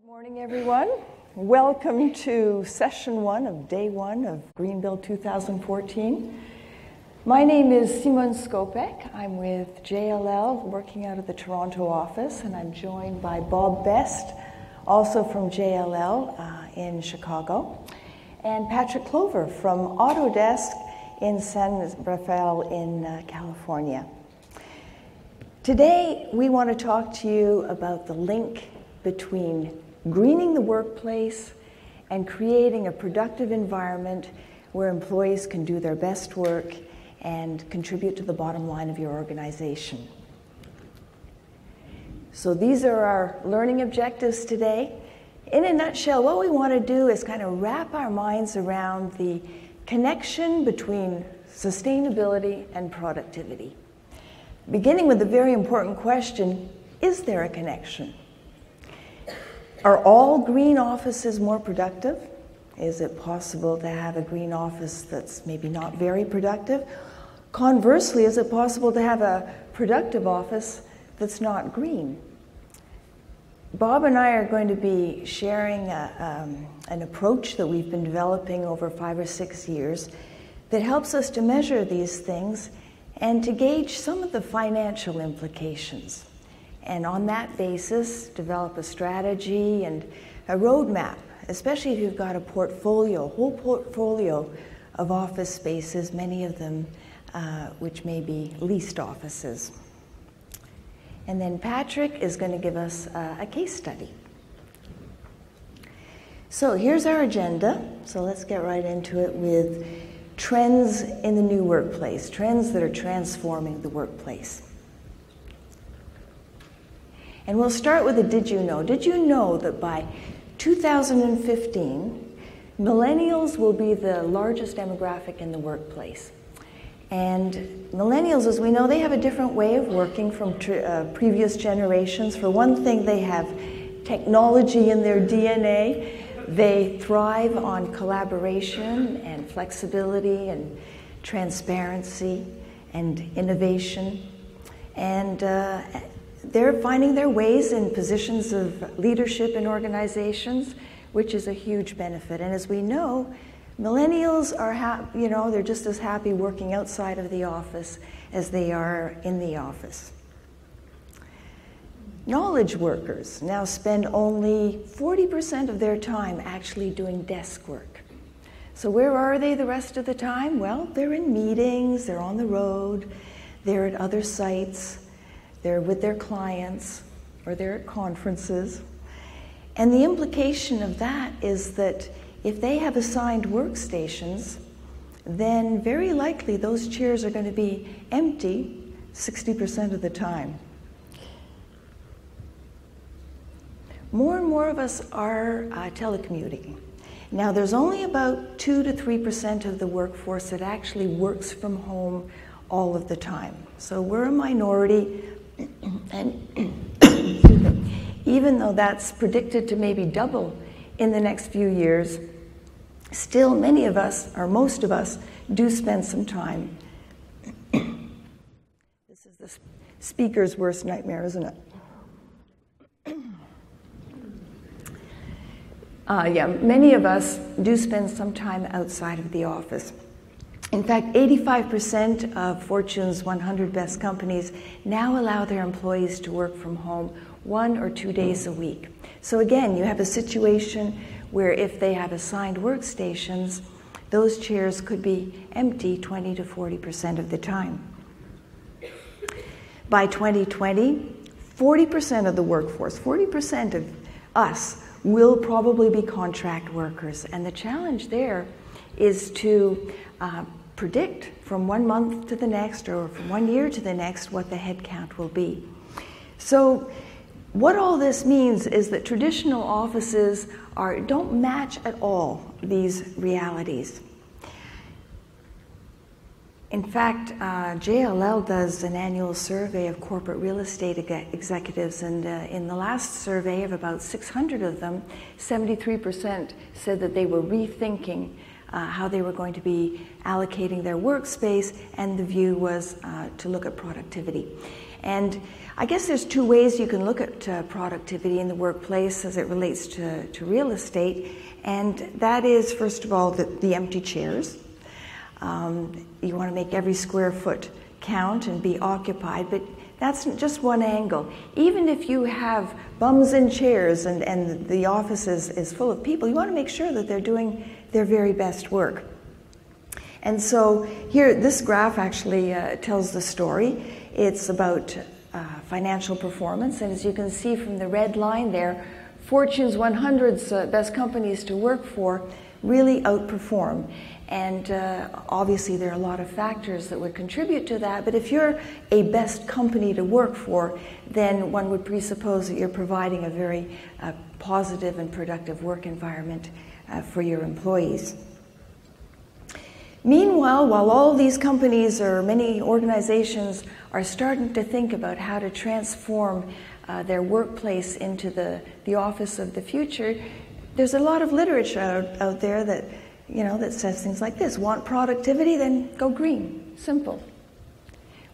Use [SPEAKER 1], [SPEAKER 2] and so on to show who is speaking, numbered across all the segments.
[SPEAKER 1] Good morning, everyone. Welcome to session one of day one of Green+ 2014. My name is Simone Skopek. I'm with JLL, working out of the Toronto office, and I'm joined by Bob Best, also from JLL in Chicago, and Patrick Clover from Autodesk in San Rafael in California. Today, we want to talk to you about the link between greening the workplace and creating a productive environment where employees can do their best work and contribute to the bottom line of your organization. So these are our learning objectives today. In a nutshell, what we want to do is kind of wrap our minds around the connection between sustainability and productivity. Beginning with the very important question, is there a connection? Are all green offices more productive? Is it possible to have a green office that's maybe not very productive? Conversely, is it possible to have a productive office that's not green? Bob and I are going to be sharing an approach that we've been developing over 5 or 6 years that helps us to measure these things and to gauge some of the financial implications. And on that basis, develop a strategy and a roadmap, especially if you've got a portfolio, whole portfolio of office spaces, many of them which may be leased offices. And then Patrick is going to give us a case study. So here's our agenda. So let's get right into it with trends in the new workplace, trends that are transforming the workplace. And we'll start with a did you know. Did you know that by 2015, millennials will be the largest demographic in the workplace? And millennials, as we know, they have a different way of working from previous generations. For one thing, they have technology in their DNA. They thrive on collaboration and flexibility and transparency and innovation. And they're finding their ways in positions of leadership in organizations, which is a huge benefit. And as we know, millennials are they're just as happy working outside of the office as they are in the office. Knowledge workers now spend only 40% of their time actually doing desk work. So where are they the rest of the time? Well, they're in meetings, they're on the road, they're at other sites, they're with their clients, or they're at conferences. And the implication of that is that if they have assigned workstations, then very likely those chairs are going to be empty 60% of the time. More and more of us are telecommuting. Now, there's only about 2 to 3% of the workforce that actually works from home all of the time. So we're a minority, and even though that's predicted to maybe double in the next few years, still many of us, or most of us, do spend some time. This is the speaker's worst nightmare, isn't it? Many of us do spend some time outside of the office. In fact, 85% of Fortune's 100 best companies now allow their employees to work from home 1 or 2 days a week. So again, you have a situation where if they have assigned workstations, those chairs could be empty 20 to 40% of the time. By 2020, 40% of the workforce, 40% of us, will probably be contract workers. And the challenge there is to predict from 1 month to the next or from 1 year to the next what the headcount will be. So what all this means is that traditional offices don't match at all these realities. In fact, JLL does an annual survey of corporate real estate executives, and in the last survey of about 600 of them, 73% said that they were rethinking how they were going to be allocating their workspace, and the view was to look at productivity. And I guess there's two ways you can look at productivity in the workplace as it relates to real estate. And that is, first of all, the empty chairs. You want to make every square foot count and be occupied, but that's just one angle. Even if you have bums in chairs and the office is full of people, you want to make sure that they're doing their very best work. And so here, this graph actually tells the story. It's about financial performance, and as you can see from the red line there, Fortune's 100's best companies to work for really outperform. And obviously there are a lot of factors that would contribute to that, but if you're a best company to work for, then one would presuppose that you're providing a very positive and productive work environment for your employees. Meanwhile, while all these companies or many organizations are starting to think about how to transform their workplace into the office of the future, there's a lot of literature out there that that says things like this: want productivity, then go green. Simple.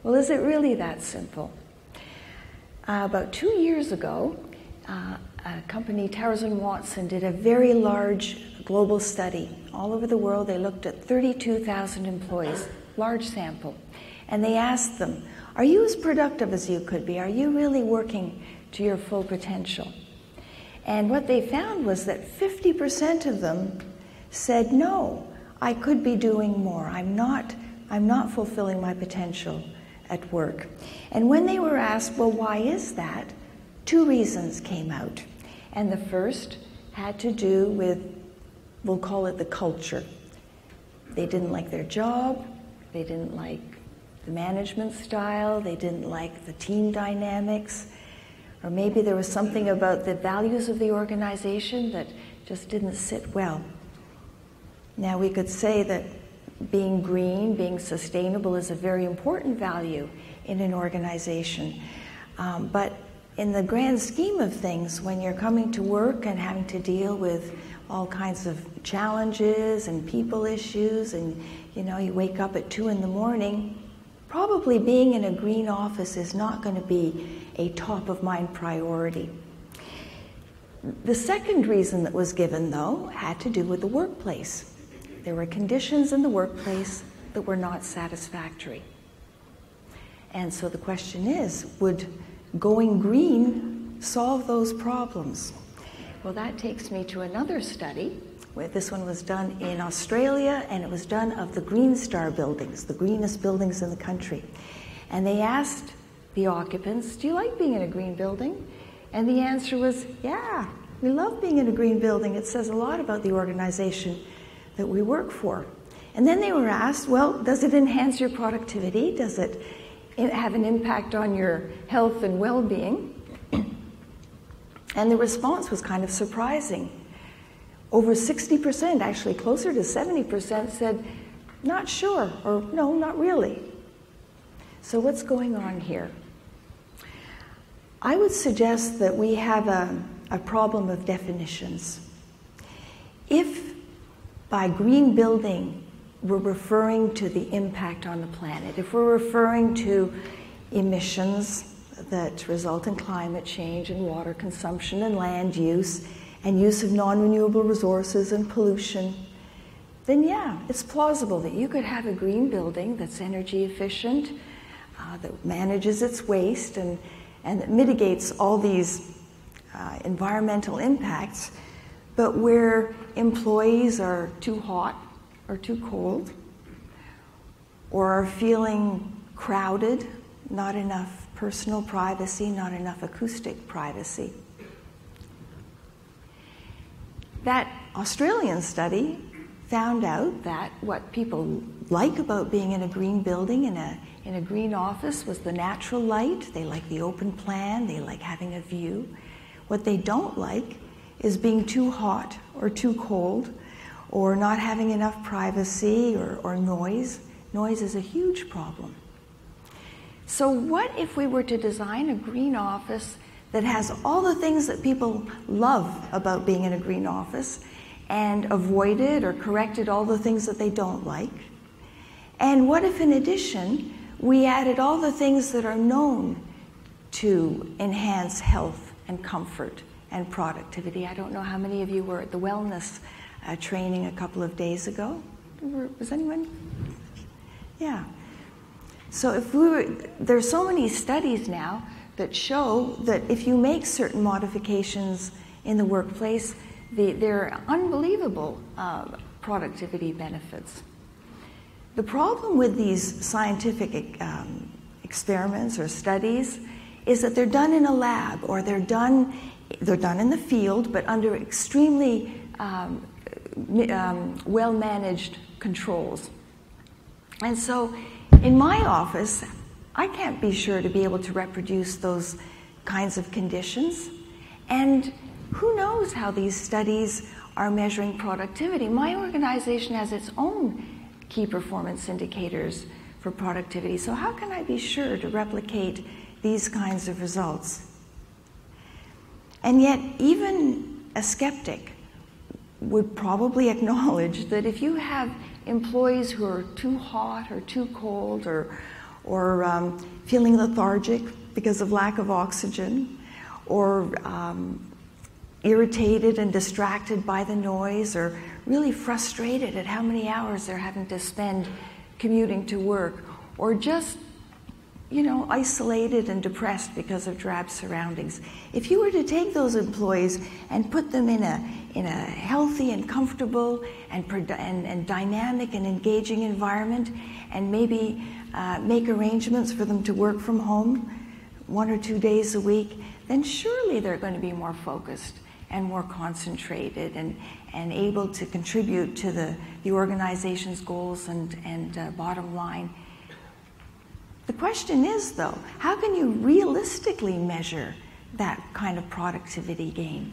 [SPEAKER 1] Well, is it really that simple? About 2 years ago, a company, Towers & Watson, did a very large global study. All over the world, they looked at 32,000 employees, large sample. And they asked them, are you as productive as you could be? Are you really working to your full potential? And what they found was that 50% of them said, no, I could be doing more. I'm not fulfilling my potential at work. And when they were asked, well, why is that? 2 reasons came out. And the first had to do with, we'll call it the culture. They didn't like their job, they didn't like the management style, they didn't like the team dynamics, or maybe there was something about the values of the organization that just didn't sit well. Now, we could say that being green, being sustainable is a very important value in an organization. But in the grand scheme of things, when you're coming to work and having to deal with all kinds of challenges and people issues, and you wake up at 2 in the morning, probably being in a green office is not going to be a top of mind priority. The second reason that was given, though, had to do with the workplace. There were conditions in the workplace that were not satisfactory. And so the question is, would going green solve those problems? Well, that takes me to another study. This one was done in Australia, and it was done of the Green Star buildings, the greenest buildings in the country. And they asked the occupants, do you like being in a green building? And the answer was, yeah, we love being in a green building. It says a lot about the organization that we work for. And then they were asked, well, does it enhance your productivity? Does it have an impact on your health and well-being? And the response was kind of surprising. Over 60%, actually closer to 70%, said, not sure, or no, not really. So what's going on here? I would suggest that we have a problem of definitions. If by green building we're referring to the impact on the planet, if we're referring to emissions that result in climate change and water consumption and land use and use of non-renewable resources and pollution, then yeah, it's plausible that you could have a green building that's energy efficient, that manages its waste and that mitigates all these environmental impacts, but where employees are too hot or too cold, or are feeling crowded, not enough personal privacy, not enough acoustic privacy. That Australian study found out that what people like about being in a green building, in a green office, was the natural light. They like the open plan, they like having a view. What they don't like is being too hot or too cold, or not having enough privacy, or noise. Noise is a huge problem. So what if we were to design a green office that has all the things that people love about being in a green office, and avoided or corrected all the things that they don't like? And what if, in addition, we added all the things that are known to enhance health and comfort and productivity. I don't know how many of you were at the wellness training a couple of days ago. Was anyone? Yeah. So there's so many studies now that show that if you make certain modifications in the workplace, there are unbelievable productivity benefits. The problem with these scientific experiments or studies is that they're done in a lab, or they're done in the field, but under extremely well-managed controls. And so in my office, I can't be sure to be able to reproduce those kinds of conditions. And who knows how these studies are measuring productivity? My organization has its own key performance indicators for productivity. So how can I be sure to replicate these kinds of results? And yet, even a skeptic would probably acknowledge that if you have employees who are too hot or too cold or feeling lethargic because of lack of oxygen, or irritated and distracted by the noise, or really frustrated at how many hours they're having to spend commuting to work, or just isolated and depressed because of drab surroundings. If you were to take those employees and put them in a healthy and comfortable and dynamic and engaging environment, and maybe make arrangements for them to work from home 1 or 2 days a week, then surely they're going to be more focused and more concentrated and able to contribute to the organization's goals and bottom line. The question is, though, how can you realistically measure that kind of productivity gain?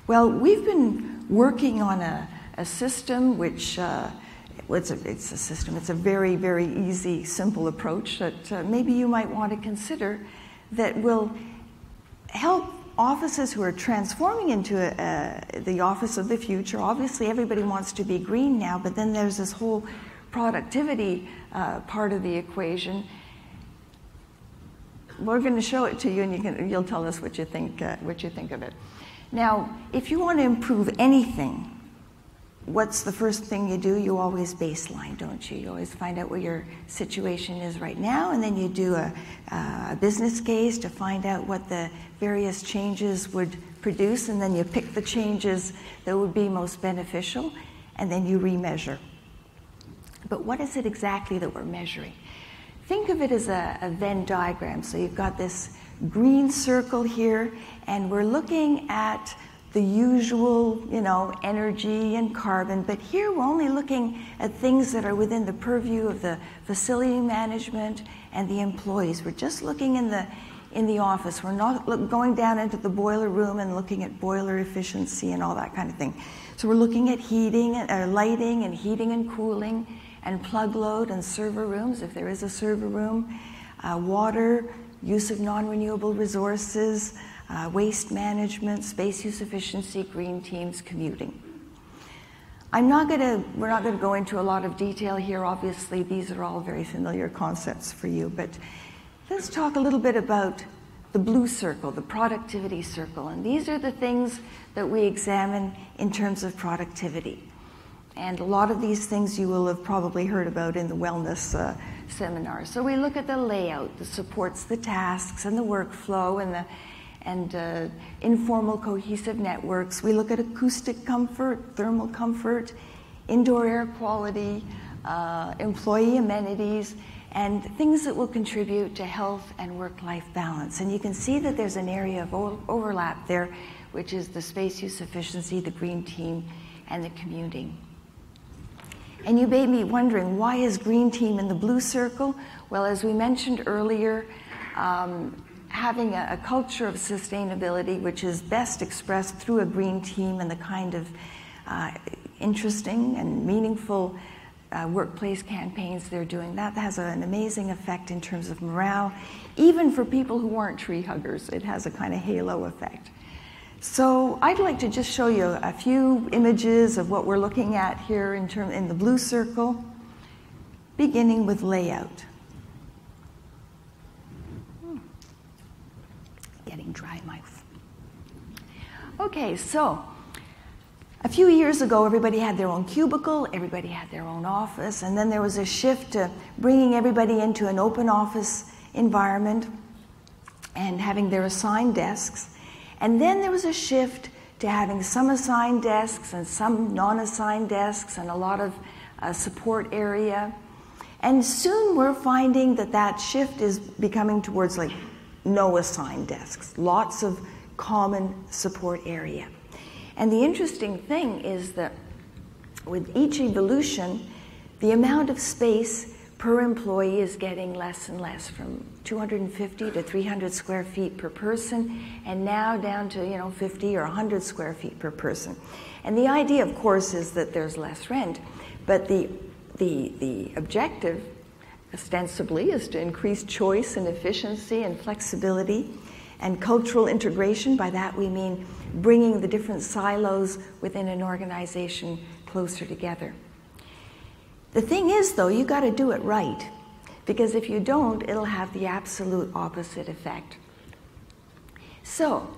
[SPEAKER 1] Well, we've been working on a system which, it's a system, it's a very, very easy, simple approach that maybe you might want to consider, that will help offices who are transforming into the office of the future. Obviously, everybody wants to be green now, but then there's this whole productivity part of the equation. We're going to show it to you, and you'll tell us what you think of it. Now, if you want to improve anything, what's the first thing you do? You always baseline, don't you? You always find out what your situation is right now, and then you do a business case to find out what the various changes would produce, and then you pick the changes that would be most beneficial, and then you remeasure. But what is it exactly that we're measuring? Think of it as a Venn diagram. So you've got this green circle here, and we're looking at the usual, energy and carbon, but here we're only looking at things that are within the purview of the facility management and the employees. We're just looking in the office. We're not going down into the boiler room and looking at boiler efficiency and all that kind of thing. So we're looking at lighting and heating and cooling, and plug load and server rooms, if there is a server room, water, use of non-renewable resources, waste management, space use efficiency, green teams, commuting. We're not going to go into a lot of detail here. Obviously, these are all very familiar concepts for you, but let's talk a little bit about the blue circle, the productivity circle, and these are the things that we examine in terms of productivity. And a lot of these things you will have probably heard about in the wellness seminar. So we look at the layout that supports the tasks and the workflow and informal cohesive networks. We look at acoustic comfort, thermal comfort, indoor air quality, employee amenities, and things that will contribute to health and work-life balance. And you can see that there's an area of overlap there, which is the space use efficiency, the green team, and the commuting. And you may be wondering, why is green team in the blue circle? Well, as we mentioned earlier, having a culture of sustainability, which is best expressed through a green team and the kind of interesting and meaningful workplace campaigns they're doing, that has an amazing effect in terms of morale. Even for people who aren't tree huggers, it has a kind of halo effect. So I'd like to just show you a few images of what we're looking at here in the blue circle, beginning with layout. Okay, so a few years ago, everybody had their own cubicle, everybody had their own office, and then there was a shift to bringing everybody into an open office environment and having their assigned desks. And then there was a shift to having some assigned desks and some non-assigned desks and a lot of support area. And soon we're finding that that shift is becoming towards like no assigned desks, lots of common support area. And the interesting thing is that with each evolution, the amount of space per employee is getting less and less, from 250 to 300 square feet per person, and now down to 50 or 100 square feet per person. And the idea, of course, is that there's less rent, but the objective, ostensibly, is to increase choice and efficiency and flexibility and cultural integration. By that we mean bringing the different silos within an organization closer together. The thing is, though, you got to do it right, because if you don't, it'll have the absolute opposite effect. So,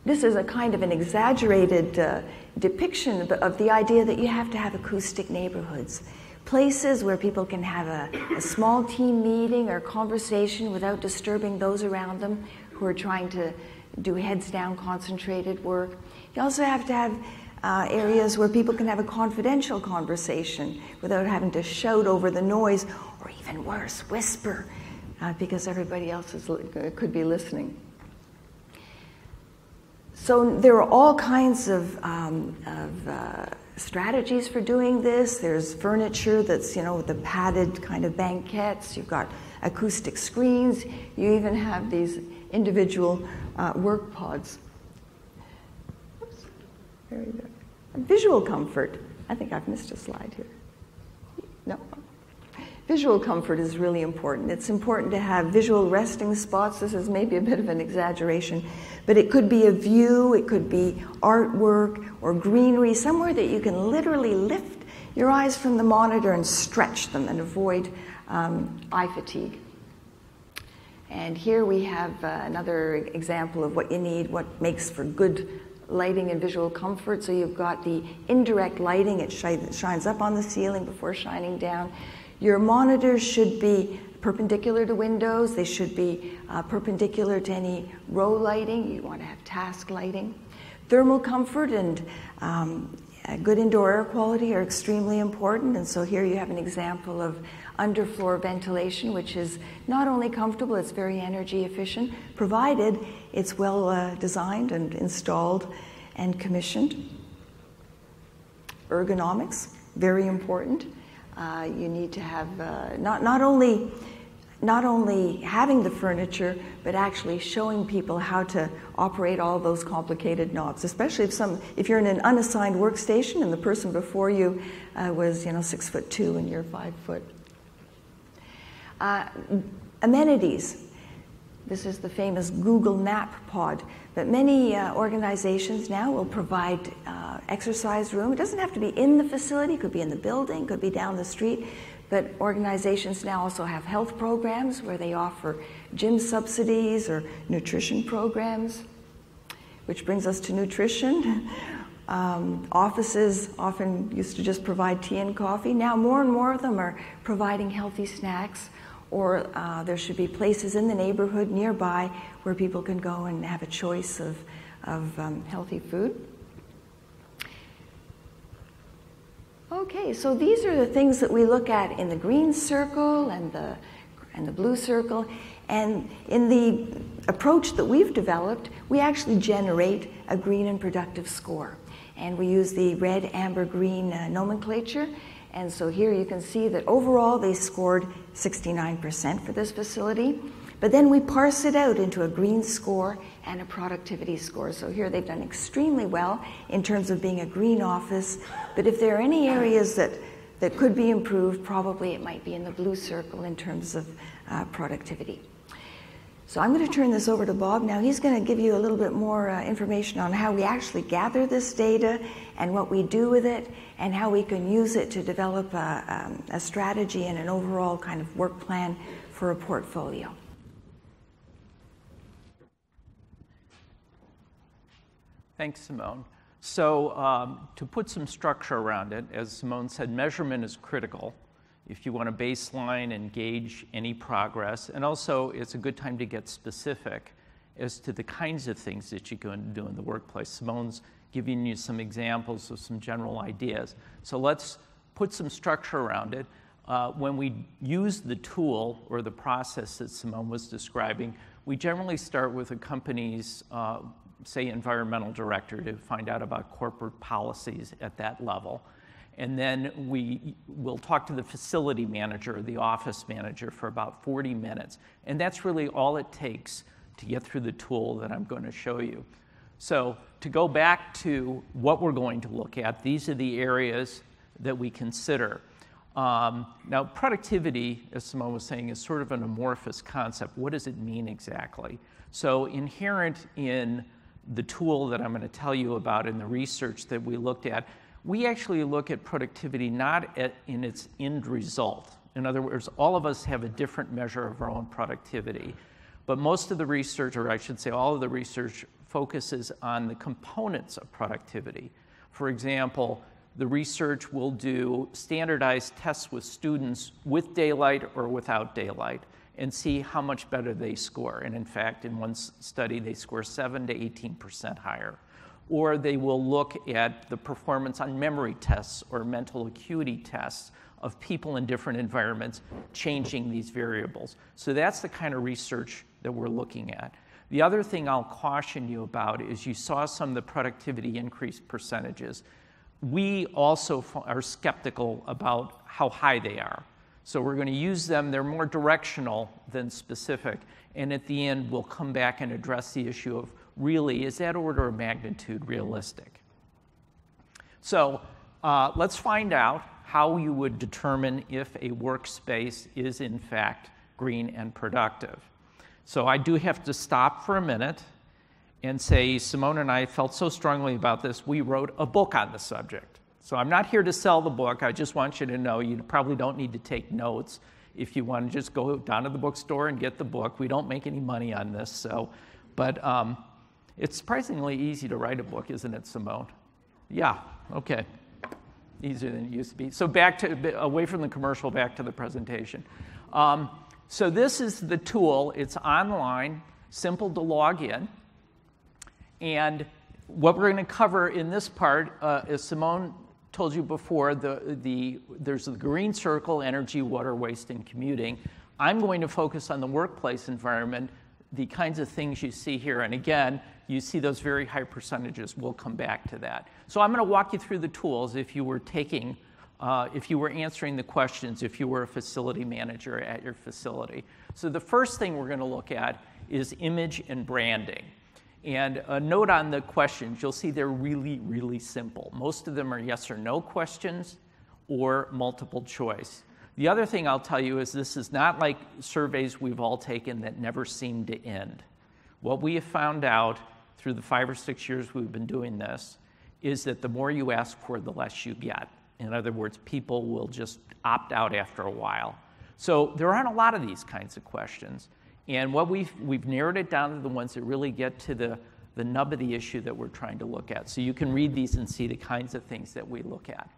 [SPEAKER 1] this is a kind of an exaggerated depiction of the idea that you have to have acoustic neighborhoods. Places where people can have a small team meeting or conversation without disturbing those around them who are trying to do heads down concentrated work. You also have to have areas where people can have a confidential conversation without having to shout over the noise, or even worse, whisper, because everybody else could be listening. So there are all kinds of strategies for doing this. There's furniture that's, the padded kind of banquettes. You've got acoustic screens. You even have these individual work pods. Oops. Very good. Visual comfort. I think I've missed a slide here. No. Visual comfort is really important. It's important to have visual resting spots. This is maybe a bit of an exaggeration, but it could be a view, it could be artwork or greenery, somewhere that you can literally lift your eyes from the monitor and stretch them and avoid eye fatigue. And here we have another example of what you need, what makes for good lighting and visual comfort. So you've got the indirect lighting. It shines up on the ceiling before shining down. Your monitors should be perpendicular to windows. They should be perpendicular to any row lighting. You want to have task lighting. Thermal comfort and good indoor air quality are extremely important. And so here you have an example of underfloor ventilation, which is not only comfortable, it's very energy efficient, provided it's well designed and installed and commissioned. Ergonomics, very important. You need to have not only having the furniture, but actually showing people how to operate all those complicated knobs, especially if you're in an unassigned workstation and the person before you was 6'2" and you're 5 foot. Amenities. This is the famous Google Nap Pod, but many organizations now will provide exercise room. It doesn't have to be in the facility, it could be in the building, could be down the street, but organizations now also have health programs where they offer gym subsidies or nutrition programs, which brings us to nutrition. Offices often used to just provide tea and coffee. Now more and more of them are providing healthy snacks, or there should be places in the neighborhood nearby where people can go and have a choice of healthy food. Okay, so these are the things that we look at in the green circle and the blue circle. And in the approach that we've developed, we actually generate a green and productive score. And we use the red, amber, green nomenclature. And so here you can see that overall they scored 69% for this facility. But then we parse it out into a green score and a productivity score. So here they've done extremely well in terms of being a green office. But if there are any areas that could be improved, probably it might be in the blue circle in terms of productivity. So I'm going to turn this over to Bob now. He's going to give you a little bit more information on how we actually gather this data and what we do with it and how we can use it to develop a strategy and an overall kind of work plan for a portfolio.
[SPEAKER 2] Thanks, Simone. So to put some structure around it, as Simone said, measurement is critical if you want to baseline and gauge any progress. And also, it's a good time to get specific as to the kinds of things that you're going to do in the workplace. Simone's giving you some examples of some general ideas. So let's put some structure around it. When we use the tool or the process that Simone was describing, we generally start with a company's, say, environmental director to find out about corporate policies at that level. And then we'll talk to the facility manager or the office manager for about 40 minutes. And that's really all it takes to get through the tool that I'm going to show you. So to go back to what we're going to look at, these are the areas that we consider. Now, productivity, as Simone was saying, is sort of an amorphous concept. What does it mean exactly? So inherent in the tool that I'm going to tell you about in the research that we looked at, we actually look at productivity not in its end result. In other words, all of us have a different measure of our own productivity. But most of the research, or I should say all of the research, focuses on the components of productivity. For example, the research will do standardized tests with students with daylight or without daylight and see how much better they score. And in fact, in one study, they score 7 to 18% higher. Or they will look at the performance on memory tests or mental acuity tests of people in different environments changing these variables. So that's the kind of research that we're looking at. The other thing I'll caution you about is you saw some of the productivity increase percentages. We also are skeptical about how high they are. So we're going to use them. They're more directional than specific. And at the end, we'll come back and address the issue of really, is that order of magnitude realistic? So let's find out how you would determine if a workspace is in fact green and productive. So I do have to stop for a minute and say Simone and I felt so strongly about this, we wrote a book on the subject. So I'm not here to sell the book. I just want you to know you probably don't need to take notes. If you want to just go down to the bookstore and get the book. We don't make any money on this. So, but it's surprisingly easy to write a book, isn't it, Simone? Yeah, okay. Easier than it used to be. So back to, away from the commercial, back to the presentation. So this is the tool. It's online, simple to log in. And what we're going to cover in this part, as Simone told you before, there's the green circle, energy, water, waste, and commuting. I'm going to focus on the workplace environment, the kinds of things you see here. And again, you see those very high percentages. We'll come back to that. So I'm going to walk you through the tools if you were taking, if you were answering the questions, if you were a facility manager at your facility. So the first thing we're going to look at is image and branding. And a note on the questions, you'll see they're really, really simple. Most of them are yes or no questions or multiple choice. The other thing I'll tell you is this is not like surveys we've all taken that never seem to end. What we have found out through the 5 or 6 years we've been doing this is that the more you ask for, the less you get. In other words, people will just opt out after a while. So there aren't a lot of these kinds of questions. And what we've narrowed it down to the ones that really get to the nub of the issue that we're trying to look at. So you can read these and see the kinds of things that we look at.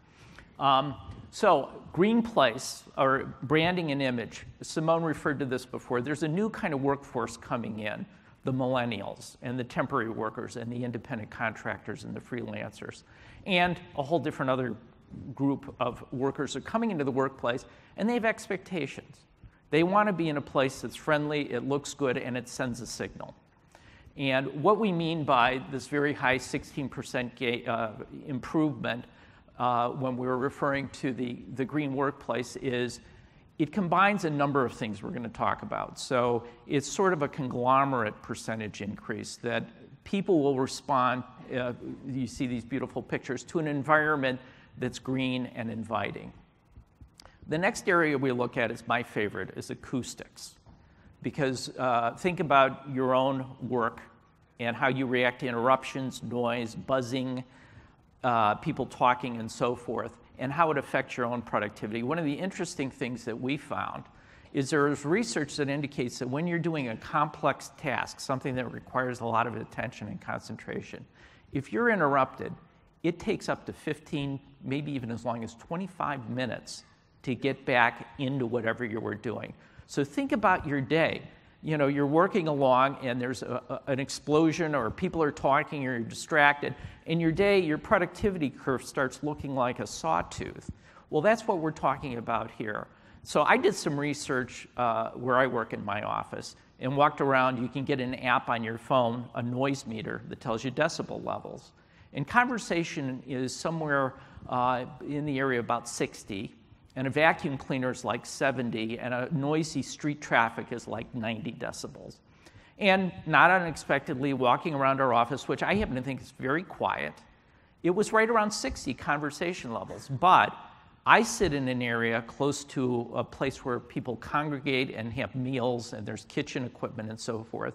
[SPEAKER 2] So Green Place, or branding and image, Simone referred to this before. There's a new kind of workforce coming in, the millennials and the temporary workers and the independent contractors and the freelancers. And a whole different other group of workers are coming into the workplace, and they have expectations. They want to be in a place that's friendly, it looks good, and it sends a signal. And what we mean by this very high 16% improvement when we're referring to the green workplace is it combines a number of things we're going to talk about. So it's sort of a conglomerate percentage increase that people will respond, you see these beautiful pictures, to an environment that's green and inviting. The next area we look at is my favorite, is acoustics. Because think about your own work and how you react to interruptions, noise, buzzing, people talking, and so forth, and how it affects your own productivity. One of the interesting things that we found is there is research that indicates that when you're doing a complex task, something that requires a lot of attention and concentration, If you're interrupted, it takes up to 15, maybe even as long as 25 minutes to get back into whatever you were doing. So think about your day. You know, you're working along and there's an explosion or people are talking or you're distracted, and your day, your productivity curve starts looking like a sawtooth. Well, that's what we're talking about here. So I did some research where I work in my office and walked around. You can get an app on your phone, a noise meter that tells you decibel levels. And conversation is somewhere in the area about 60. And a vacuum cleaner is like 70, and a noisy street traffic is like 90 decibels. And not unexpectedly, walking around our office, which I happen to think is very quiet, it was right around 60 conversation levels. But I sit in an area close to a place where people congregate and have meals, and there's kitchen equipment and so forth.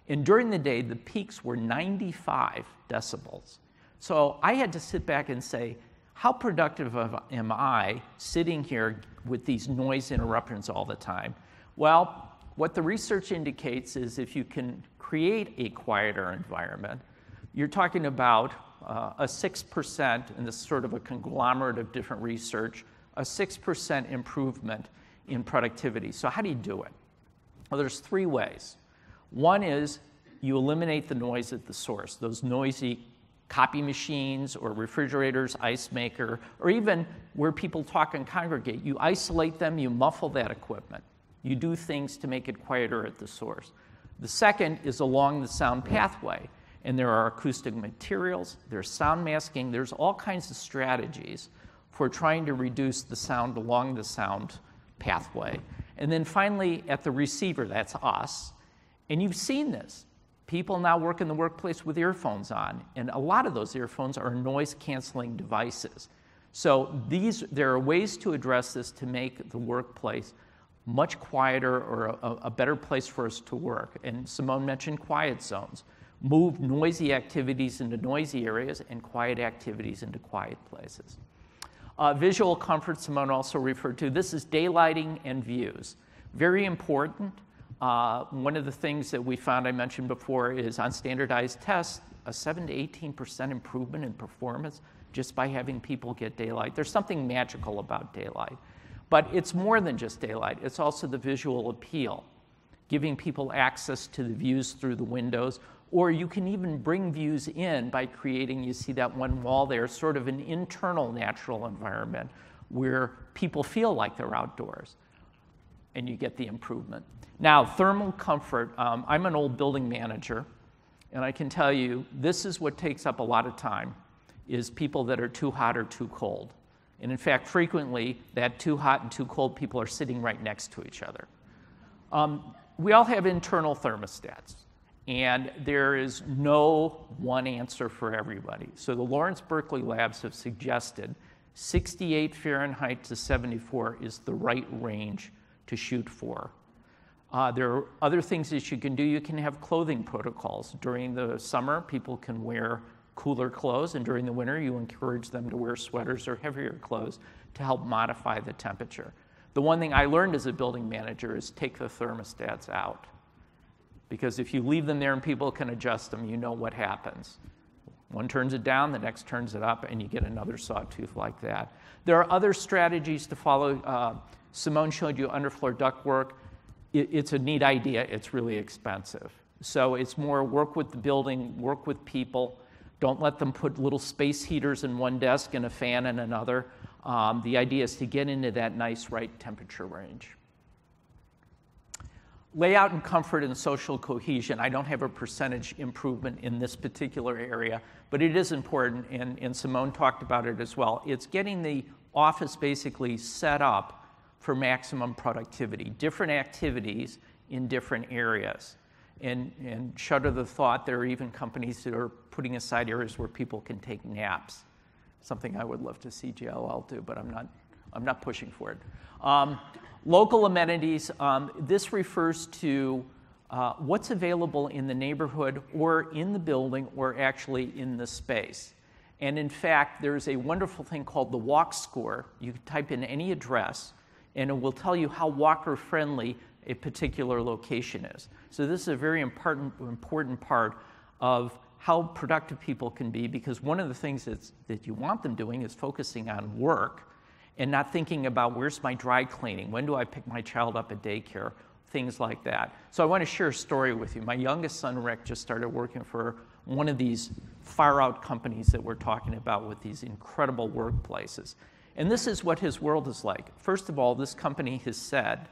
[SPEAKER 2] And during the day, the peaks were 95 decibels. So I had to sit back and say, how productive am I sitting here with these noise interruptions all the time? Well, what the research indicates is if you can create a quieter environment, you're talking about a 6%, and this is sort of a conglomerate of different research, a 6% improvement in productivity. So how do you do it? Well, there's 3 ways. One is you eliminate the noise at the source, those noisy copy machines or refrigerators, ice maker, or even where people talk and congregate. You isolate them, you muffle that equipment. You do things to make it quieter at the source. The second is along the sound pathway. And there are acoustic materials, there's sound masking, there's all kinds of strategies for trying to reduce the sound along the sound pathway. And then finally, at the receiver, that's us. And you've seen this. People now work in the workplace with earphones on, and a lot of those earphones are noise-canceling devices. So there are ways to address this to make the workplace much quieter or a better place for us to work. And Simone mentioned quiet zones. Move noisy activities into noisy areas and quiet activities into quiet places. Visual comfort, Simone also referred to. This is daylighting and views. Very important. One of the things that we found, I mentioned before, is on standardized tests, a 7 to 18% improvement in performance just by having people get daylight. There's something magical about daylight. But it's more than just daylight. It's also the visual appeal, giving people access to the views through the windows. Or you can even bring views in by creating, you see that one wall there, sort of an internal natural environment where people feel like they're outdoors, and you get the improvement. Now, thermal comfort, I'm an old building manager, and I can tell you this is what takes up a lot of time, is people that are too hot or too cold. And in fact, frequently, that too hot and too cold people are sitting right next to each other. We all have internal thermostats, and there is no one answer for everybody. So the Lawrence Berkeley labs have suggested 68 Fahrenheit to 74 is the right range to shoot for. There are other things that you can do. You can have clothing protocols. During the summer, people can wear cooler clothes, and during the winter, you encourage them to wear sweaters or heavier clothes to help modify the temperature. The one thing I learned as a building manager is take the thermostats out. Because if you leave them there and people can adjust them, you know what happens. One turns it down, the next turns it up, and you get another sawtooth like that. There are other strategies to follow. Simone showed you underfloor ductwork. It's a neat idea. It's really expensive. So it's more work with the building, work with people. Don't let them put little space heaters in one desk and a fan in another. The idea is to get into that nice right temperature range. Layout and comfort and social cohesion. I don't have a percentage improvement in this particular area, but it is important, and Simone talked about it as well. It's getting the office basically set up for maximum productivity, different activities in different areas. And shudder the thought, there are even companies that are putting aside areas where people can take naps. Something I would love to see JLL do, but I'm not pushing for it. Local amenities, this refers to what's available in the neighborhood or in the building or actually in the space. And in fact, there's a wonderful thing called the walk score. You can type in any address, and it will tell you how walker-friendly a particular location is. So this is a very important part of how productive people can be, because one of the things that you want them doing is focusing on work and not thinking about where's my dry cleaning, when do I pick my child up at daycare, things like that. So I want to share a story with you. My youngest son, Rick, just started working for one of these far-out companies that we're talking about with these incredible workplaces. And this is what his world is like. First of all, this company has said,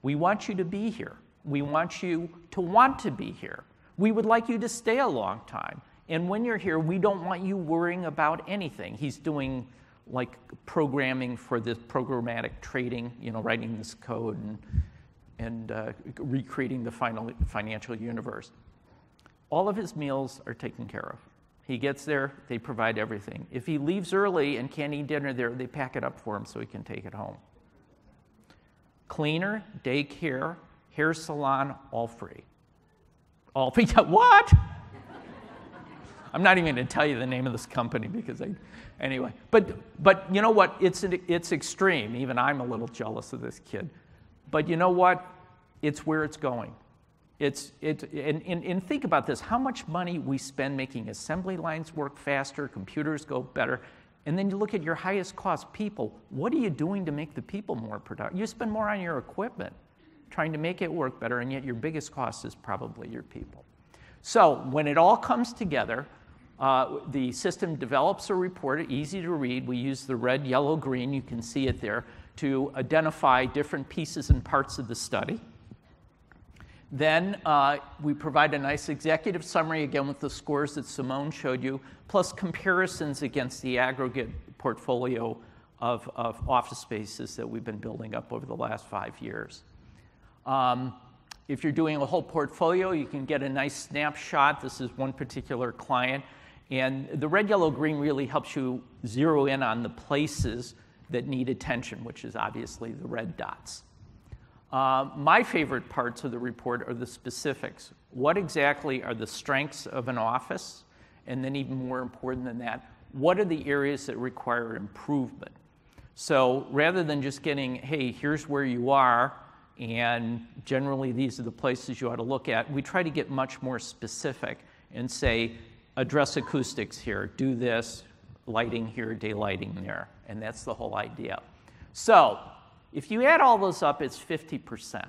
[SPEAKER 2] we want you to be here. We want you to want to be here. We would like you to stay a long time. And when you're here, we don't want you worrying about anything. He's doing like programming for this programmatic trading, you know, writing this code and recreating the financial universe. All of his meals are taken care of. He gets there, they provide everything. If he leaves early and can't eat dinner there, they pack it up for him so he can take it home. Cleaner, daycare, hair salon, all free. All free. What? I'm not even going to tell you the name of this company because anyway. But you know what? It's extreme. Even I'm a little jealous of this kid. But you know what? It's where it's going. And think about this, how much money we spend making assembly lines work faster, computers go better, and then you look at your highest cost people. What are you doing to make the people more productive? You spend more on your equipment trying to make it work better, and yet your biggest cost is probably your people. So when it all comes together, the system develops a report, easy to read. We use the red, yellow, green, you can see it there, to identify different pieces and parts of the study. Then we provide a nice executive summary, again with the scores that Simone showed you, plus comparisons against the aggregate portfolio of office spaces that we've been building up over the last 5 years. If you're doing a whole portfolio, you can get a nice snapshot. This is one particular client. And the red, yellow, green really helps you zero in on the places that need attention, which is obviously the red dots. My favorite parts of the report are the specifics. What exactly are the strengths of an office? And then even more important than that, what are the areas that require improvement? So rather than just getting, hey, here's where you are, and generally these are the places you ought to look at, we try to get much more specific and say, address acoustics here, do this, lighting here, daylighting there. And that's the whole idea. So if you add all those up, it's 50%.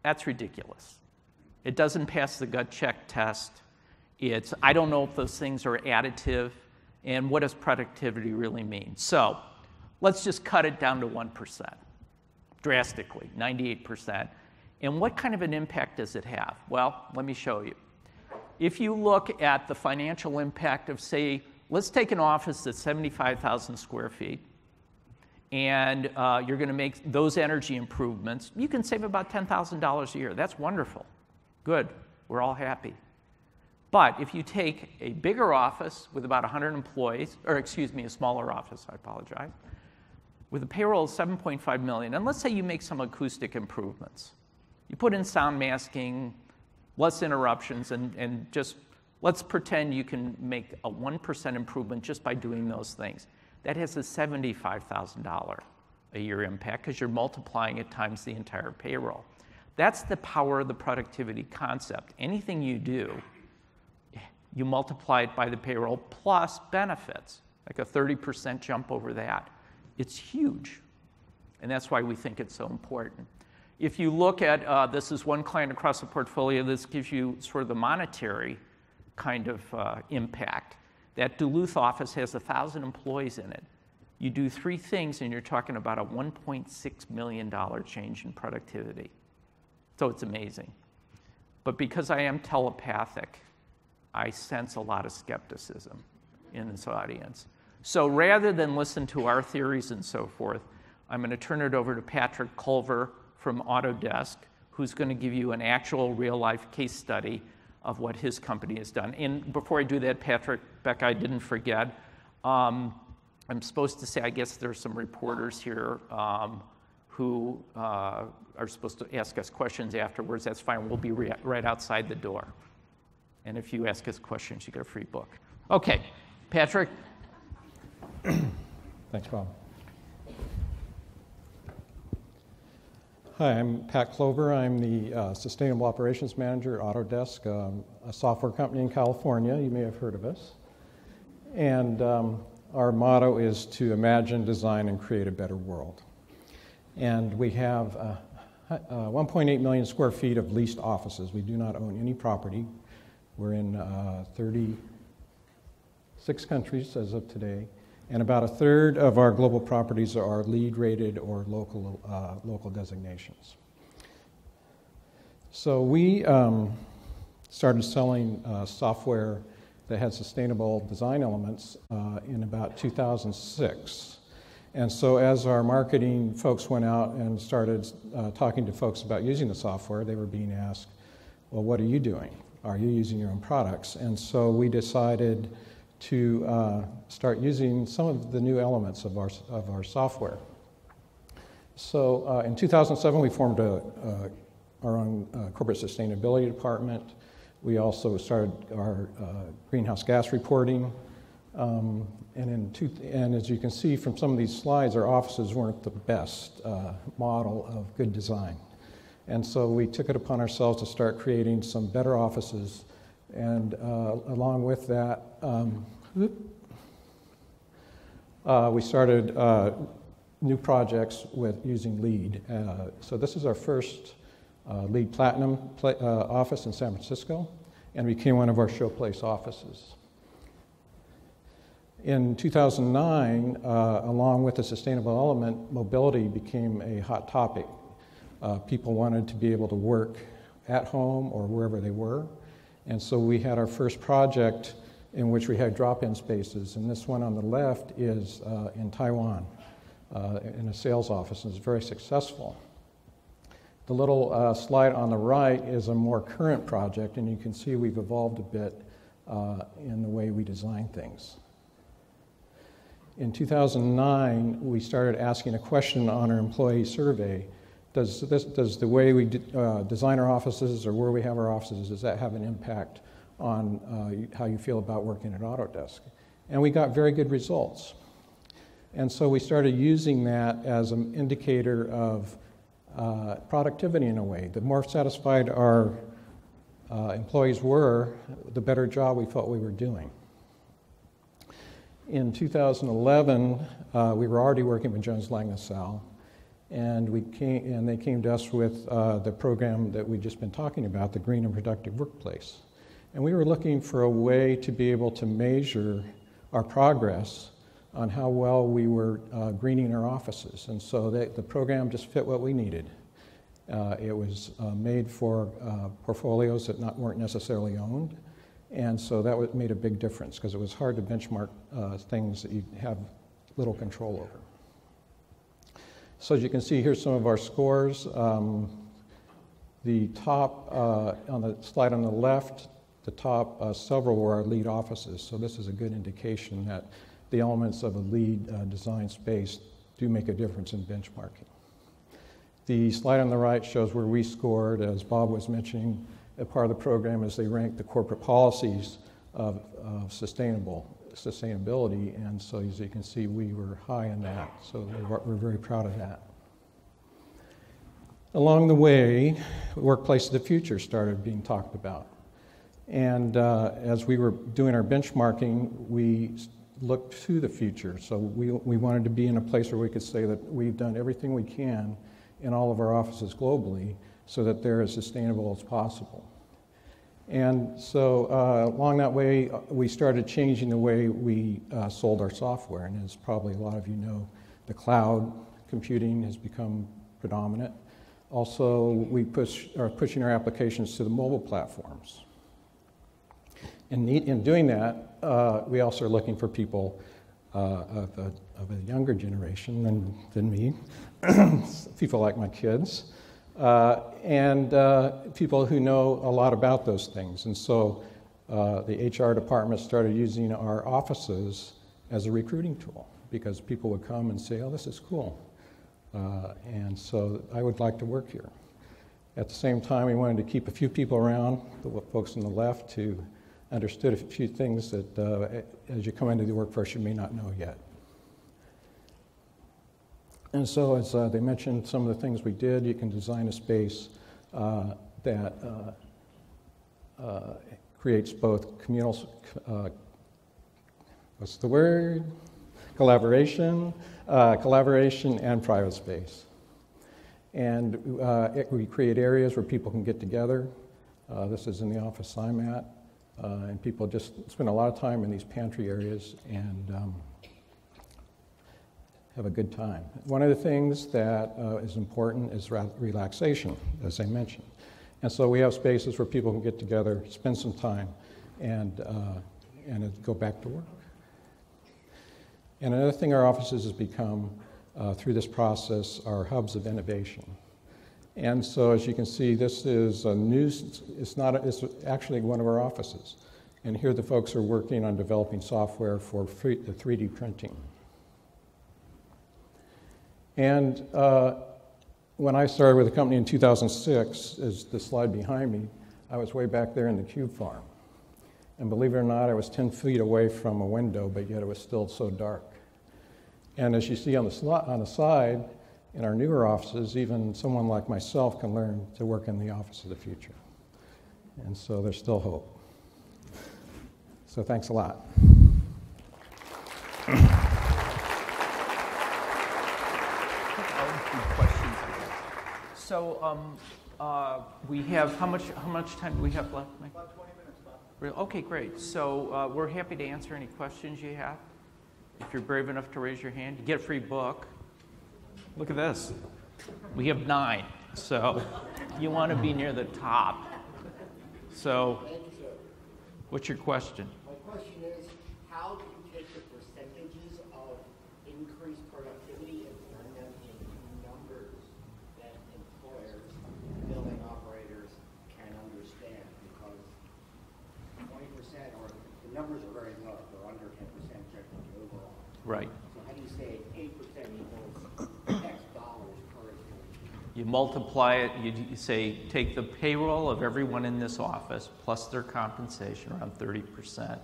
[SPEAKER 2] That's ridiculous. It doesn't pass the gut check test. I don't know if those things are additive, and what does productivity really mean? So let's just cut it down to 1%, drastically, 98%. And what kind of an impact does it have? Well, let me show you. If you look at the financial impact of, say, let's take an office that's 75,000 square feet, and you're going to make those energy improvements, you can save about $10,000 a year. That's wonderful. Good. We're all happy. But if you take a bigger office with about 100 employees, or excuse me, a smaller office, I apologize, with a payroll of $7.5 million, and let's say you make some acoustic improvements. You put in sound masking, less interruptions, and just let's pretend you can make a 1% improvement just by doing those things. That has a $75,000 a year impact because you're multiplying it times the entire payroll. That's the power of the productivity concept. Anything you do, you multiply it by the payroll plus benefits, like a 30% jump over that. It's huge. And that's why we think it's so important. If you look at, this is one client across the portfolio, this gives you sort of the monetary kind of impact. That Duluth office has 1,000 employees in it. You do 3 things and you're talking about a $1.6 million change in productivity. So it's amazing. But because I am telepathic, I sense a lot of skepticism in this audience. So rather than listen to our theories and so forth, I'm going to turn it over to Patrick Culver from Autodesk, who's going to give you an actual real-life case study of what his company has done. And before I do that, Patrick, Becca, I didn't forget. I'm supposed to say, I guess there's some reporters here who are supposed to ask us questions afterwards. That's fine. We'll be right outside the door. And if you ask us questions, you get a free book. Okay, Patrick.
[SPEAKER 3] Thanks, Bob. Hi, I'm Pat Clover. I'm the Sustainable Operations Manager at Autodesk, a software company in California. You may have heard of us. And our motto is to imagine, design, and create a better world. And we have 1.8 million square feet of leased offices. We do not own any property. We're in 36 countries as of today. And about a third of our global properties are LEED rated or local designations. So we started selling software that had sustainable design elements in about 2006. And so as our marketing folks went out and started talking to folks about using the software, they were being asked, well, what are you doing? Are you using your own products? And so we decided to start using some of the new elements of our software. So in 2007, we formed our own corporate sustainability department. We also started our greenhouse gas reporting. And as you can see from some of these slides, our offices weren't the best model of good design. And so we took it upon ourselves to start creating some better offices. And along with that, we started new projects with using LEED. So this is our first LEED Platinum office in San Francisco, and became one of our showplace offices. In 2009, along with the sustainable element, mobility became a hot topic. People wanted to be able to work at home or wherever they were. And so we had our first project in which we had drop-in spaces. And this one on the left is in Taiwan, in a sales office, and it's very successful. The little slide on the right is a more current project, and you can see we've evolved a bit in the way we design things. In 2009, we started asking a question on our employee survey. Does the way we design our offices or where we have our offices, does that have an impact on how you feel about working at Autodesk? And we got very good results. And so we started using that as an indicator of productivity in a way. The more satisfied our employees were, the better job we felt we were doing. In 2011, we were already working with Jones Lang LaSalle, and they came to us with the program that we've just been talking about, the Green+Productive Workplace. And we were looking for a way to be able to measure our progress on how well we were greening our offices. And so the program just fit what we needed. It was made for portfolios that weren't necessarily owned. And so that made a big difference because it was hard to benchmark things that you have little control over. So as you can see, here's some of our scores. The top, on the slide on the left, the top several were our LEED offices. So this is a good indication that the elements of a LEED design space do make a difference in benchmarking. The slide on the right shows where we scored. As Bob was mentioning, a part of the program is they rank the corporate policies of sustainability, and so as you can see, we were high in that, so we're very proud of that. Along the way, Workplace of the Future started being talked about, and as we were doing our benchmarking, we looked to the future, so we wanted to be in a place where we could say that we've done everything we can in all of our offices globally so that they're as sustainable as possible. And so along that way, we started changing the way we sold our software. And as probably a lot of you know, the cloud computing has become predominant. Also, we are pushing our applications to the mobile platforms. In doing that, we also are looking for people of a younger generation than me, people like my kids, and people who know a lot about those things. And so the HR department started using our offices as a recruiting tool because people would come and say, oh, this is cool. And so I would like to work here. At the same time, we wanted to keep a few people around, the folks on the left, who understood a few things that as you come into the workforce you may not know yet. And so as they mentioned some of the things we did, you can design a space that creates both communal, collaboration and private space. And we create areas where people can get together. This is in the office I'm at. And people just spend a lot of time in these pantry areas and have a good time. One of the things that is important is relaxation, as I mentioned. And so we have spaces where people can get together, spend some time, and go back to work. And another thing our offices has become through this process are hubs of innovation. And so as you can see, this is a new, it's actually one of our offices. And here the folks are working on developing software for the 3D printing. And when I started with the company in 2006, as the slide behind me, I was way back there in the cube farm. And believe it or not, I was 10 feet away from a window, but yet it was still so dark. And as you see on the side, in our newer offices, even someone like myself can learn to work in the office of the future. And so there's still hope. So thanks a lot.
[SPEAKER 2] So we have, how much time do we have left, Mike?
[SPEAKER 4] About 20 minutes left.
[SPEAKER 2] Okay, great. So we're happy to answer any questions you have. If you're brave enough to raise your hand, you get a free book. Look at this. We have 9, so you want to be near the top. So what's your question?
[SPEAKER 4] My question is, how do you take the percentages of increased productivity and turn them into numbers that employers, building operators can understand? Because 20%, or the numbers are very low, they're under 10% generally overall.
[SPEAKER 2] Right.
[SPEAKER 4] So how do you say 8% equals X dollars per employee?
[SPEAKER 2] You multiply it, you say, take the payroll of everyone in this office plus their compensation, around 30%,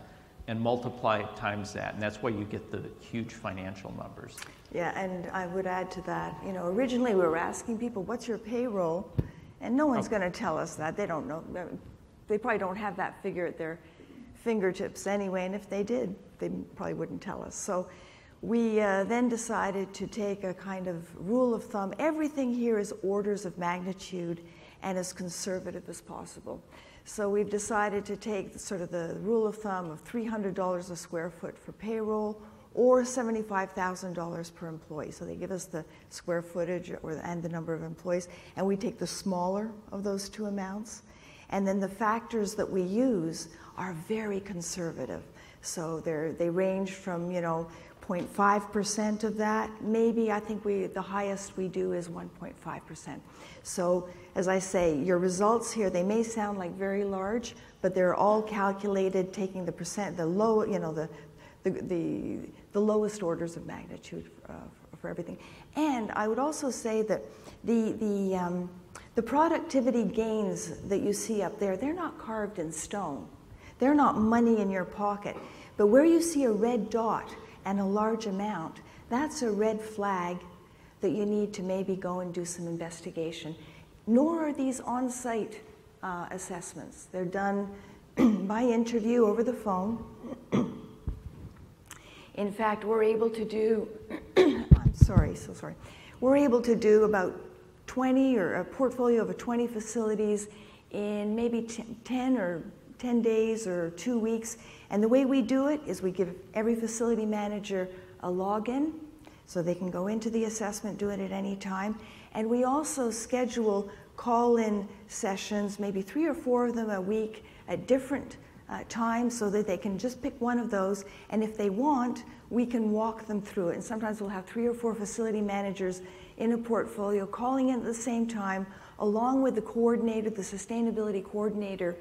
[SPEAKER 2] and multiply it times that. And that's why you get the huge financial numbers.
[SPEAKER 1] Yeah, and I would add to that, originally we were asking people, what's your payroll? And no one's going to tell us that. They don't know. They probably don't have that figure at their fingertips anyway, and if they did, they probably wouldn't tell us. So we then decided to take a kind of rule of thumb. Everything here is orders of magnitude and as conservative as possible. So we've decided to take sort of the rule of thumb of $300 a square foot for payroll or $75,000 per employee. So they give us the square footage and the number of employees, and we take the smaller of those two amounts. And then the factors that we use are very conservative. So they range from, 0.5% of that. Maybe I think the highest we do is 1.5%. So as I say, your results here, they may sound like very large, but they're all calculated taking the percent, the low, the lowest orders of magnitude for everything. And I would also say that the productivity gains that you see up there, they're not carved in stone. They're not money in your pocket. But where you see a red dot and a large amount, that's a red flag that you need to maybe go and do some investigation. Nor are these on-site assessments. They're done by interview over the phone. In fact, we're able to do, we're able to do about 20 or a portfolio of 20 facilities in maybe 10 days or 2 weeks. And the way we do it is we give every facility manager a login so they can go into the assessment, do it at any time. And we also schedule call-in sessions, maybe 3 or 4 of them a week at different times so that they can just pick one of those. And if they want, we can walk them through it. And sometimes we'll have 3 or 4 facility managers in a portfolio calling in at the same time, along with the coordinator, the sustainability coordinator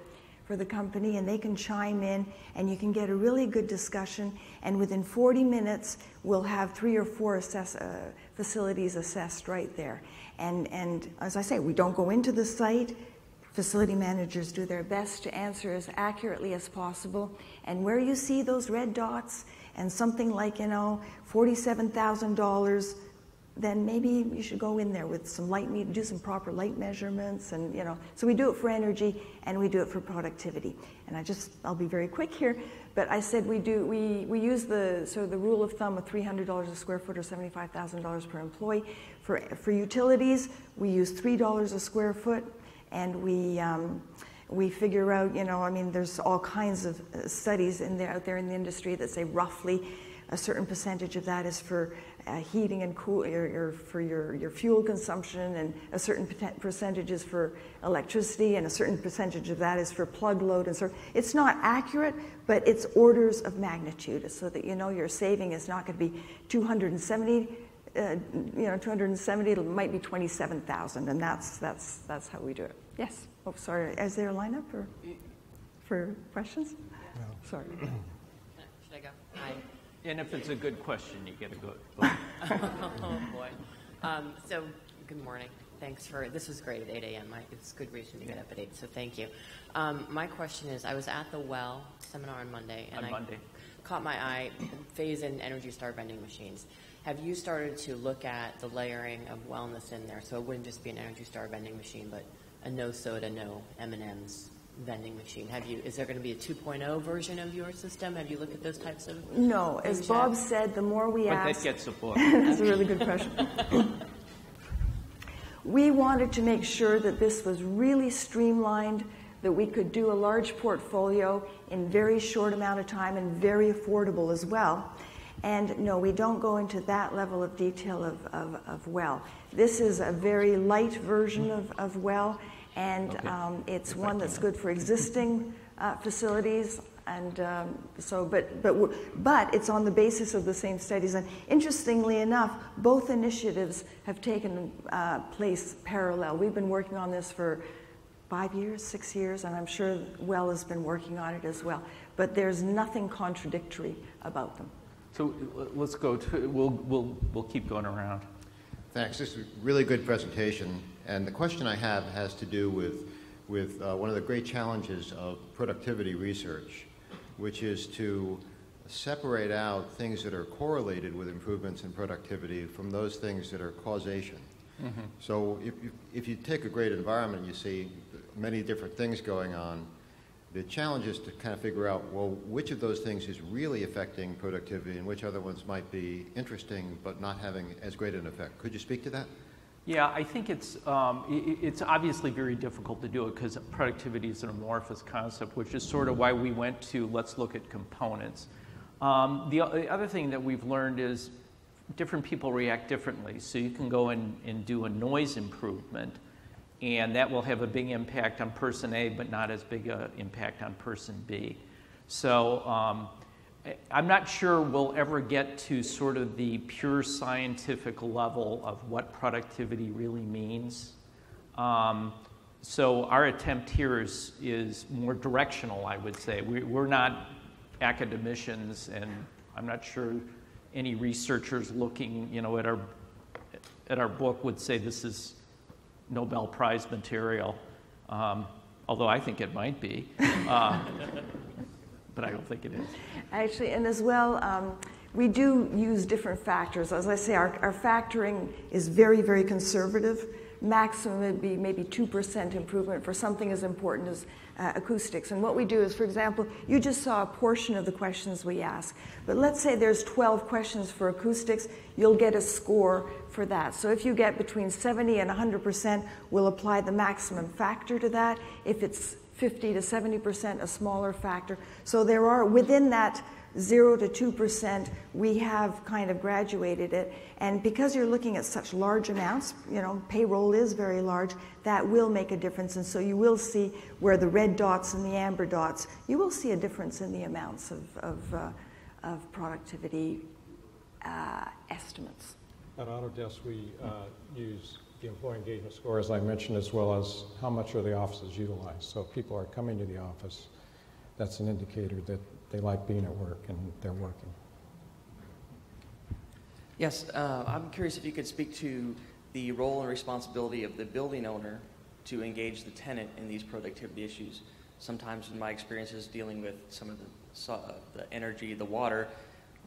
[SPEAKER 1] for the company, and they can chime in, and you can get a really good discussion. And within 40 minutes, we'll have 3 or 4 facilities assessed right there. And as I say, we don't go into the site. Facility managers do their best to answer as accurately as possible. And where you see those red dots and something like, $47,000 then maybe you should go in there with some do some proper light measurements, and So we do it for energy and we do it for productivity. And I'll be very quick here, but I said we use the rule of thumb of $300 a square foot or $75,000 per employee. For utilities, we use $3 a square foot, and we figure out, there's all kinds of studies out there in the industry that say roughly a certain percentage of that is for heating and cooling, or for your fuel consumption, and a certain percentage is for electricity, and a certain percentage of that is for plug load. And so it's not accurate, but it's orders of magnitude, so that your saving is not going to be 270. 270. It might be 27,000, and that's how we do it. Yes. Oh, sorry. Is there a lineup for questions?
[SPEAKER 3] No.
[SPEAKER 1] Sorry.
[SPEAKER 5] Should I go? Hi.
[SPEAKER 2] And if it's a good question, you get a go.
[SPEAKER 5] Oh boy. So good morning. Thanks this was great at 8 a.m. It's a good reason to get up at 8, so thank you. My question is, I was at the WELL seminar on Monday, and caught my eye, phase in Energy Star vending machines. Have you started to look at the layering of wellness in there? So it wouldn't just be an Energy Star vending machine, but a no soda, no M&Ms vending machine. Is there going to be a 2.0 version of your system? Have you looked at those types of
[SPEAKER 1] No. As Bob said, the more we ask...
[SPEAKER 2] But that gets a book.
[SPEAKER 1] That's a really good question. We wanted to make sure that this was really streamlined, that we could do a large portfolio in very short amount of time and very affordable as well. And no, we don't go into that level of detail of WELL. This is a very light version of WELL, and it's one that's good for existing facilities. And but it's on the basis of the same studies. And interestingly enough, both initiatives have taken place parallel. We've been working on this for 5 years, 6 years, and I'm sure WELL has been working on it as well. But there's nothing contradictory about them.
[SPEAKER 2] So let's go to, we'll keep going around.
[SPEAKER 6] Thanks. This is a really good presentation. And the question I have has to do with one of the great challenges of productivity research, which is to separate out things that are correlated with improvements in productivity from those things that are causation. Mm-hmm. So if you take a great environment, you see many different things going on. The challenge is to kind of figure out, well, which of those things is really affecting productivity and which other ones might be interesting but not having as great an effect. Could you speak to that?
[SPEAKER 2] Yeah, I think it's obviously very difficult to do it because productivity is an amorphous concept, which is sort of why we went to let's look at components. The other thing that we've learned is different people react differently. So you can go and do a noise improvement, and that will have a big impact on person A, but not as big an impact on person B. So I'm not sure we'll ever get to sort of the pure scientific level of what productivity really means. So our attempt here is more directional, I would say. We're not academicians, and I'm not sure any researchers looking, at our book would say this is Nobel Prize material, although I think it might be, but I don't think it is. Actually,
[SPEAKER 1] and as well, we do use different factors. As I say, our factoring is very, very conservative. Maximum would be maybe 2% improvement for something as important as acoustics. And what we do is, for example, you just saw a portion of the questions we ask. But let's say there's 12 questions for acoustics, you'll get a score for that. So if you get between 70 and 100%, we'll apply the maximum factor to that. If it's 50 to 70%, a smaller factor. So there are, within that 0 to 2%, we have kind of graduated it. And because you're looking at such large amounts, payroll is very large, that will make a difference. And so you will see where the red dots and the amber dots, you will see a difference in the amounts of productivity estimates.
[SPEAKER 3] At Autodesk, we use the employee engagement score, as I mentioned, as well as how much are the offices utilized. So if people are coming to the office, that's an indicator that they like being at work and they're working.
[SPEAKER 7] Yes, I'm curious if you could speak to the role and responsibility of the building owner to engage the tenant in these productivity issues. Sometimes in my experiences dealing with some of the energy, the water,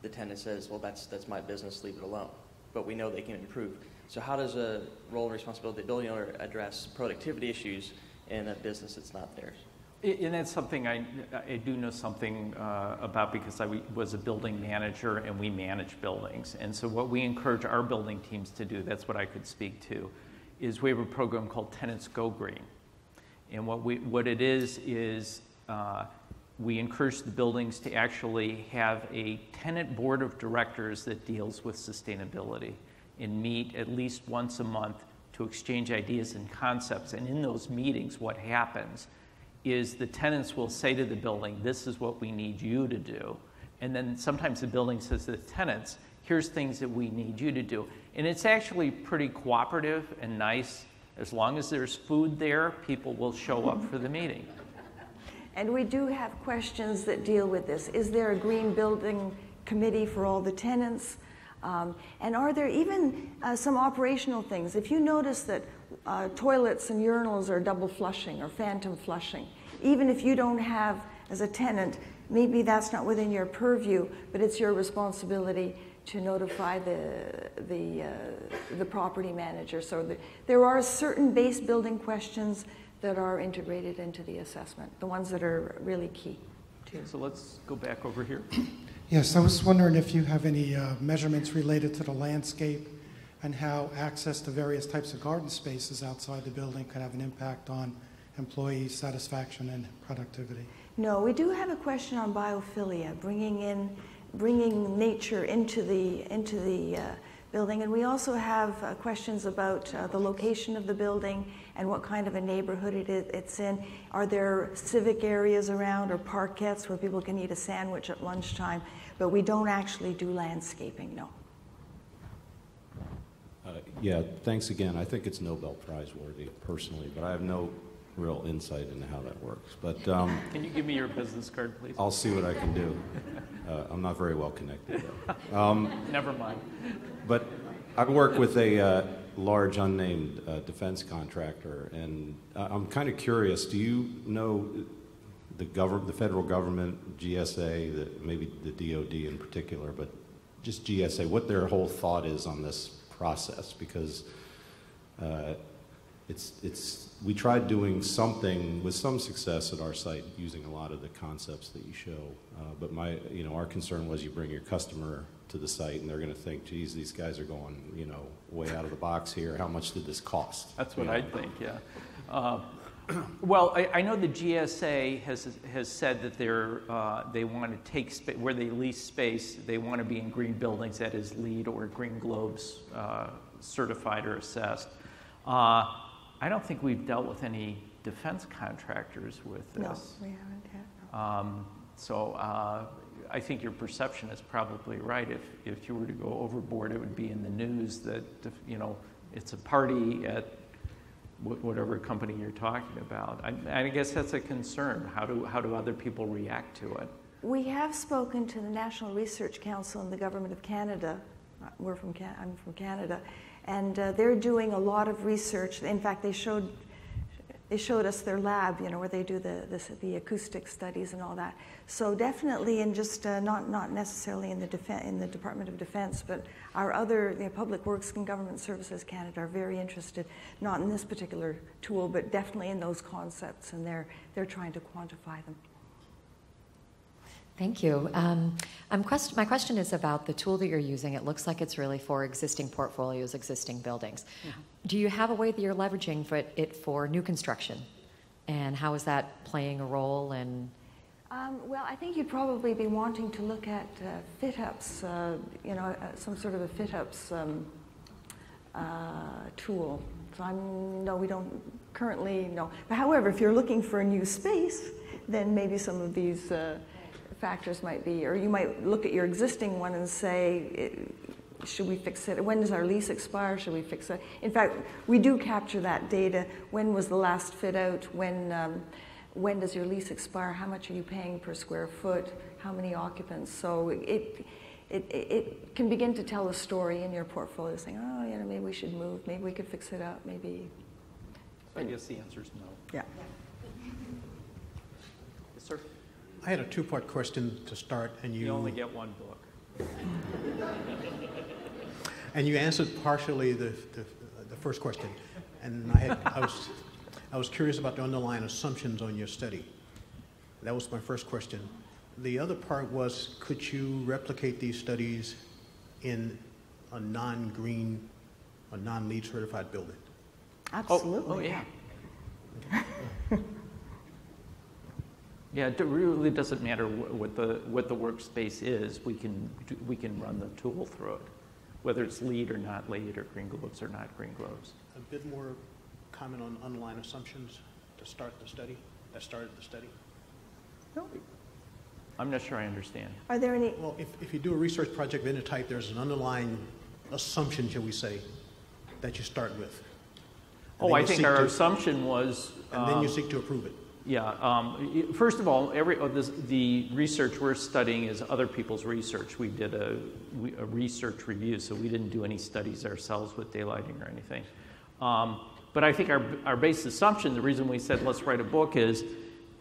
[SPEAKER 7] the tenant says, well, that's my business, leave it alone. but we know they can improve. So how does a role and responsibility of the building owner address productivity issues in a business that's not theirs?
[SPEAKER 2] And that's something I do know something about, because I was a building manager and we manage buildings. And so what we encourage our building teams to do, that's what I could speak to, is we have a program called Tenants Go Green. And what it is we encourage the buildings to actually have a tenant board of directors that deals with sustainability and meet at least once a month to exchange ideas and concepts. And in those meetings, what happens is the tenants will say to the building, this is what we need you to do. And then sometimes the building says to the tenants, here's things that we need you to do. And it's actually pretty cooperative and nice. As long as there's food there, people will show up for the meeting.
[SPEAKER 1] And we do have questions that deal with this. Is there a green building committee for all the tenants? And are there even some operational things? If you notice that toilets and urinals are double flushing or phantom flushing, even if you don't have, as a tenant, maybe that's not within your purview, but it's your responsibility to notify the property manager. So there are certain base building questions that are integrated into the assessment, the ones that are really key.
[SPEAKER 2] So let's go back over here.
[SPEAKER 8] Yes, I was wondering if you have any measurements related to the landscape and how access to various types of garden spaces outside the building could have an impact on employee satisfaction and productivity.
[SPEAKER 1] No, we do have a question on biophilia, bringing nature into the building, and we also have questions about the location of the building and what kind of a neighborhood it's in. Are there civic areas around or parkettes where people can eat a sandwich at lunchtime? But we don't actually do landscaping, no.
[SPEAKER 9] Yeah, thanks again. I think it's Nobel Prize worthy personally, but I have no real insight into how that works. But
[SPEAKER 2] can you give me your business card, please?
[SPEAKER 9] I'll see what I can do. I'm not very well connected, though.
[SPEAKER 2] Never mind.
[SPEAKER 9] But I work with a large unnamed defense contractor, and I'm kind of curious. Do you know the federal government, GSA, maybe the DoD in particular, but just GSA, what their whole thought is on this process? Because we tried doing something with some success at our site using a lot of the concepts that you show, but our concern was you bring your customer to the site and they're going to think, geez, these guys are going way out of the box here. How much did this cost?
[SPEAKER 2] That's what I think, yeah. Well, I know the GSA has said that they want to take where they lease space, they want to be in green buildings that is LEED or Green Globes certified or assessed. I don't think we've dealt with any defense contractors with this.
[SPEAKER 1] No, we haven't yet.
[SPEAKER 2] So I think your perception is probably right. If you were to go overboard, it would be in the news that it's a party at whatever company you're talking about. I guess that's a concern. How do other people react to it?
[SPEAKER 1] We have spoken to the National Research Council and the Government of Canada. I'm from Canada, and they're doing a lot of research. In fact, they showed us their lab, where they do the acoustic studies and all that. So definitely, and just not necessarily in the Department of Defense, but our other Public Works and Government Services Canada are very interested, not in this particular tool, but definitely in those concepts, and they're trying to quantify them.
[SPEAKER 10] Thank you. My question is about the tool that you're using. It looks like it's really for existing portfolios, existing buildings. Mm-hmm. Do you have a way that you're leveraging it for new construction? And how is that playing a role in?
[SPEAKER 1] Well, I think you'd probably be wanting to look at fit-ups, some sort of a fit-ups tool. So no, we don't currently know. But however, if you're looking for a new space, then maybe some of these factors might be, or you might look at your existing one and say, should we fix it? When does our lease expire? Should we fix it? In fact, we do capture that data. When was the last fit out? When does your lease expire? How much are you paying per square foot? How many occupants? So it can begin to tell a story in your portfolio, saying, oh, maybe we should move. Maybe we could fix it up. Maybe.
[SPEAKER 2] I guess the answer is no.
[SPEAKER 1] Yeah.
[SPEAKER 2] Yes, sir.
[SPEAKER 11] I had a two-part question to start, and
[SPEAKER 2] you only get one book.
[SPEAKER 11] And you answered partially the first question, and I was curious about the underlying assumptions on your study. That was my first question. The other part was, could you replicate these studies in a non-green or non-LEED certified building?
[SPEAKER 1] Absolutely.
[SPEAKER 2] Oh yeah. Yeah, it really doesn't matter what the workspace is. We can run the tool through it, whether it's LEED or not LEED, or green globes or not green globes.
[SPEAKER 11] A bit more comment on underlying assumptions to start the study, that started the study?
[SPEAKER 1] No.
[SPEAKER 2] I'm not sure I understand.
[SPEAKER 1] Are there any?
[SPEAKER 11] Well, if you do a research project of any type, there's an underlying assumption, shall we say, that you start with.
[SPEAKER 2] Oh, I think our assumption was...
[SPEAKER 11] And then you seek to approve it.
[SPEAKER 2] Yeah. First of all, the research we're studying is other people's research. We did a research review, so we didn't do any studies ourselves with daylighting or anything. But I think our base assumption, the reason we said let's write a book, is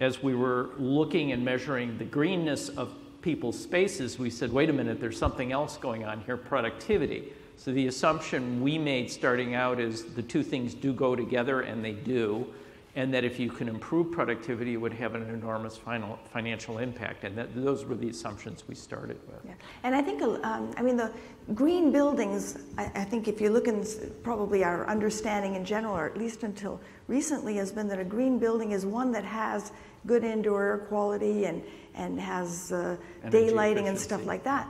[SPEAKER 2] as we were looking and measuring the greenness of people's spaces, we said, wait a minute, there's something else going on here, productivity. So the assumption we made starting out is the two things do go together, and they do, and that if you can improve productivity, it would have an enormous financial impact. And those were the assumptions we started with.
[SPEAKER 1] Yeah. And I think, I mean, the green buildings, I think if you look in, probably our understanding in general, or at least until recently, has been that a green building is one that has good indoor air quality and has daylighting and stuff like that.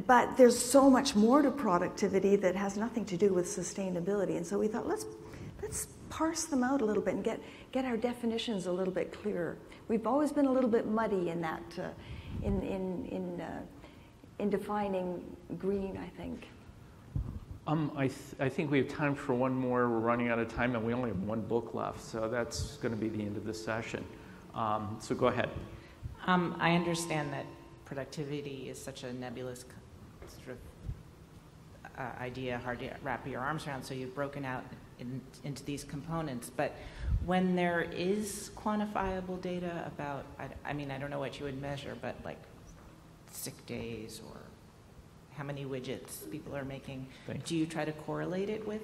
[SPEAKER 1] But there's so much more to productivity that has nothing to do with sustainability. And so we thought, let's parse them out a little bit and get our definitions a little bit clearer. We've always been a little bit muddy in that, in defining green, I think.
[SPEAKER 2] I think we have time for one more. We're running out of time, and we only have one book left, so that's going to be the end of the session. So go ahead.
[SPEAKER 12] I understand that productivity is such a nebulous sort of idea, hard to wrap your arms around, so you've broken out into these components. But when there is quantifiable data about, I mean, I don't know what you would measure, but like sick days or how many widgets people are making, do you try to correlate it with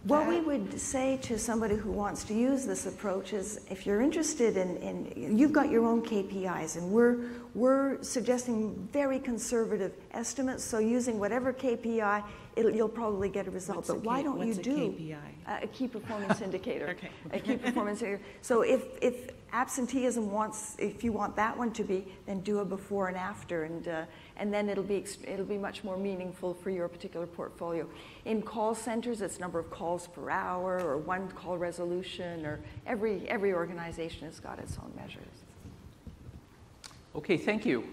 [SPEAKER 1] What we would say to somebody who wants to use this approach is, if you're interested in you've got your own KPIs, and we're suggesting very conservative estimates. So using whatever KPI, you'll probably get a result. But why don't you do a key performance indicator?
[SPEAKER 12] Okay.
[SPEAKER 1] A key performance indicator. So if absenteeism if you want that one to be, then do a before and after, and then it'll be much more meaningful for your particular portfolio. In call centers, it's number of calls per hour, or one call resolution, or every organization has got its own measures.
[SPEAKER 2] Okay, thank you.